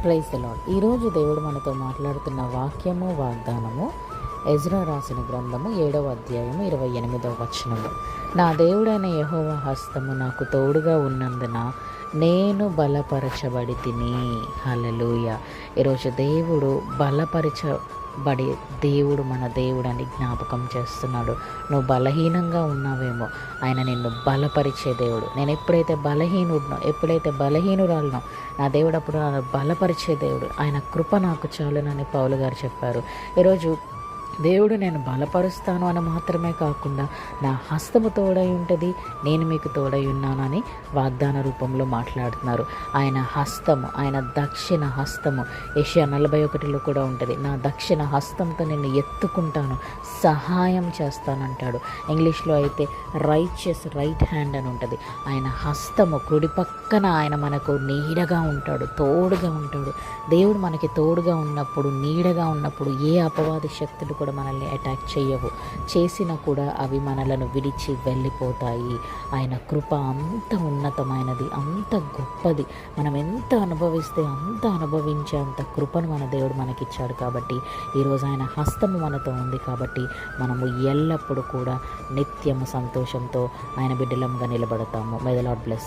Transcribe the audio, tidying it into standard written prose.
Praise the lord. ఈరోజు దేవుడు మనతో మాట్లాడుతున్న వాక్యము వాగ్దానము ఎజ్రా రాసిన గ్రంథము 7వ అధ్యాయము 28వ వచనము. నా దేవుడైన యెహోవా హస్తము నాకు తోడుగా ఉన్నందున నేను బలపరచబడి తిని. హల్లెలూయా. ఈరోజు దేవుడు దేవుడు మన దేవుడని జ్ఞాపకం చేస్తున్నాడు. నువ్వు బలహీనంగా ఉన్నావేమో, ఆయన నిన్ను బలపరిచే దేవుడు. నేను ఎప్పుడైతే బలహీనురాలనో నా దేవుడు అప్పుడు నన్ను బలపరిచే దేవుడు. ఆయన కృప నాకు చాలునని పౌలు గారు చెప్పారు. ఈరోజు దేవుడు నేను బలపరుస్తాను అని మాత్రమే కాకుండా నా హస్తము తోడై ఉంటుంది, నేను మీకు తోడై ఉన్నానని వాగ్దాన రూపంలో మాట్లాడుతున్నారు. ఆయన హస్తము, ఆయన దక్షిణ హస్తము యెషయా 41లో కూడా ఉంటుంది. నా దక్షిణ హస్తంతో నిన్ను ఎత్తుకుంటాను, సహాయం చేస్తానంటాడు. ఇంగ్లీష్లో అయితే రైచియస్ రైట్ హ్యాండ్ అని ఉంటుంది. ఆయన హస్తము కుడి పక్కన ఆయన మనకు నీడగా ఉంటాడు, తోడుగా ఉంటాడు. దేవుడు మనకి తోడుగా ఉన్నప్పుడు, నీడగా ఉన్నప్పుడు ఏ అపవాది శక్తులు కూడా మనల్ని అటాక్ చేయవు. చేసినా కూడా అవి మనలను విడిచి వెళ్ళిపోతాయి. ఆయన కృప అంత ఉన్నతమైనది, అంత గొప్పది. మనం ఎంత అనుభవిస్తే అంత అనుభవించేంత కృపను మన దేవుడు మనకిచ్చాడు. కాబట్టి ఈరోజు ఆయన హస్తము మనతో ఉంది. కాబట్టి మనము ఎల్లప్పుడూ కూడా నిత్యము సంతోషంతో ఆయన బిడ్డలంగా నిలబడతాము. May the lord bless.